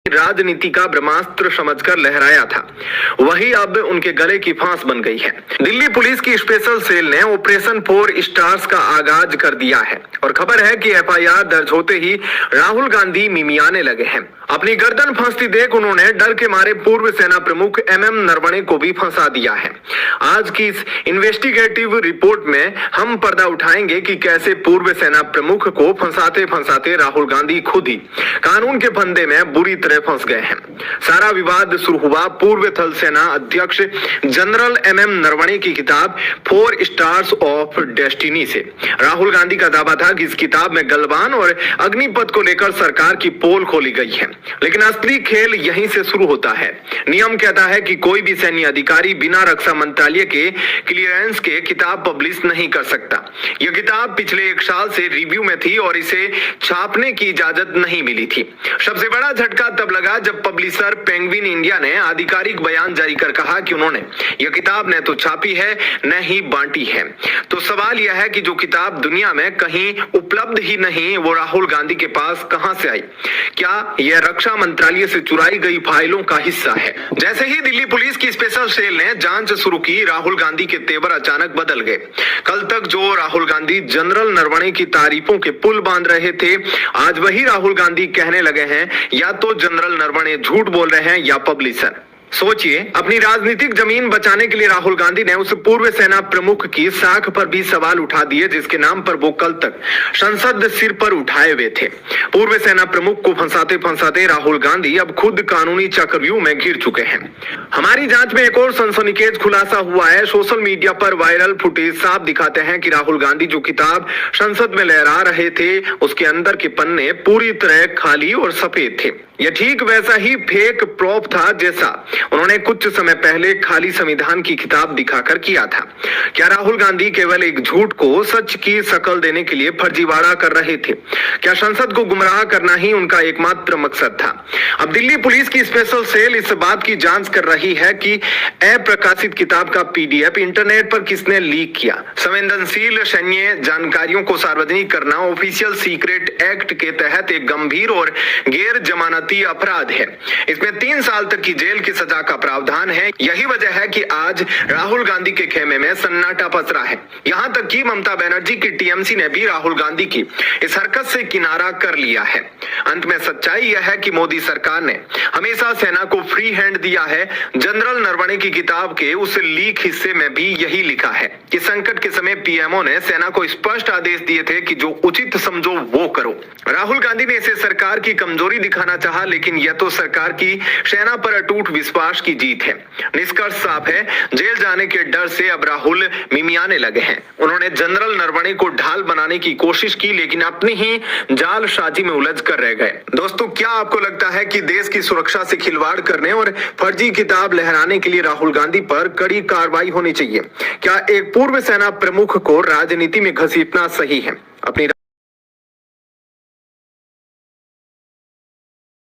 राजनीति का ब्रह्मास्त्र समझकर लहराया था, वही अब उनके गले की फांस बन गई है। दिल्ली पुलिस की स्पेशल सेल ने ऑपरेशन 4 स्टार्स का आगाज कर दिया है और खबर है कि एफआईआर दर्ज होते ही राहुल गांधी मिमियाने लगे हैं। अपनी गर्दन फंसती देख उन्होंने डर के मारे पूर्व सेना प्रमुख एमएम नरवणे को भी फंसा दिया है। आज की इस इन्वेस्टिगेटिव रिपोर्ट में हम पर्दा उठाएंगे कि कैसे पूर्व सेना प्रमुख को फंसाते फंसाते राहुल गांधी खुद ही कानून के फंदे में बुरी तरह फंस गए हैं। सारा विवाद शुरू हुआ पूर्व थल सेना अध्यक्ष जनरल एमएम नरवणे की किताब 4 स्टार्स ऑफ डेस्टिनी से। राहुल गांधी का दावा था कि इस किताब में गलवान और अग्निपथ को लेकर सरकार की पोल खोली गई है, लेकिन असली खेल यहीं से शुरू होता है। नियम कहता है कि कोई भी सैन्य अधिकारी बिना रक्षा मंत्रालय के क्लियरेंस के किताब पब्लिश नहीं कर सकता। यह किताब पिछले 1 साल से रिव्यू में थी और इसे छापने की इजाजत नहीं मिली थी। सबसे बड़ा झटका तब लगा जब पब्लिशर पेंगुइन इंडिया ने आधिकारिक बयान जारी कर कहा कि उन्होंने यह किताब न तो छापी है न ही बांटी है। तो सवाल यह है कि जो किताब दुनिया में कहीं उपलब्ध ही नहीं, वो राहुल गांधी के पास कहां से आई? क्या यह रक्षा मंत्रालय से चुराई गई फाइलों का हिस्सा है? जैसे ही दिल्ली पुलिस की स्पेशल सेल ने जांच शुरू की, राहुल गांधी के तेवर अचानक बदल गए। कल तक जो राहुल गांधी जनरल नरवणे की तारीफों के पुल बांध रहे थे, आज वही राहुल गांधी कहने लगे हैं या तो जनरल नरवणे झूठ बोल रहे हैं या पब्लिशर। सोचिए, अपनी राजनीतिक जमीन बचाने के लिए राहुल गांधी ने उस पूर्व सेना प्रमुख की साख पर भी सवाल उठा दिए जिसके नाम पर वो कल तक संसद सिर पर उठाए हुए थे। पूर्व सेना प्रमुख को फंसाते फंसाते राहुल गांधी अब खुद कानूनी चक्रव्यूह में घिर चुके हैं। हमारी जांच में एक और सनसनीखेज खुलासा हुआ है। सोशल मीडिया पर वायरल फुटेज साफ दिखाते हैं कि राहुल गांधी जो किताब संसद में लहरा रहे थे, उसके अंदर के पन्ने पूरी तरह खाली और सफेद थे। यह ठीक वैसा ही फेक प्रॉप था जैसा उन्होंने कुछ समय पहले खाली संविधान की किताब दिखाकर किया था। क्या राहुल गांधी केवल एक झूठ को सच की शक्ल देने के लिए फर्जीवाड़ा कर रहे थे? क्या संसद को गुमराह करना ही उनका एकमात्र मकसद था? अब दिल्ली पुलिस की स्पेशल सेल इस बात की जांच कर रही है कि अप्रकाशित किताब का पीडीएफ इंटरनेट पर किसने लीक किया। संवेदनशील सैन्य जानकारियों को सार्वजनिक करना ऑफिशियल सीक्रेट एक्ट के तहत एक गंभीर और गैर जमानती अपराध है। इसमें 3 साल तक की जेल की सजा का प्रावधान है। यही वजह है कि आज राहुल गांधी के खेमे में सन्नाटा पसरा है। यहां तक कि ममता बनर्जी की टीएमसी ने भी राहुल गांधी की इस हरकत से किनारा कर लिया है। अंत में सच्चाई यह है कि मोदी सरकार ने हमेशा सेना को फ्री हैंड दिया है। जनरल नरवणे की किताब के उस लीक हिस्से में भी यही लिखा है कि संकट के समय पीएमओ ने सेना को स्पष्ट आदेश दिए थे कि जो उचित समझो वो करो। राहुल गांधी ने इसे सरकार की कमजोरी दिखाना चाहा, लेकिन यह तो सरकार की सेना पर अटूट विश्वास की जीत है। निष्कर्ष साफ है, जेल जाने के डर से अब राहुल मिमियाने लगे हैं। उन्होंने जनरल नरवणे को ढाल बनाने की कोशिश की, लेकिन अपनी ही जालसाजी में उलझ कर रह गए। दोस्तों, क्या आपको लगता है कि देश की सुरक्षा से खिलवाड़ करने और फर्जी किताब लहराने के लिए राहुल गांधी पर कड़ी कार्रवाई होनी चाहिए? क्या एक पूर्व सेना प्रमुख को राजनीति में घसीटना सही है? अपनी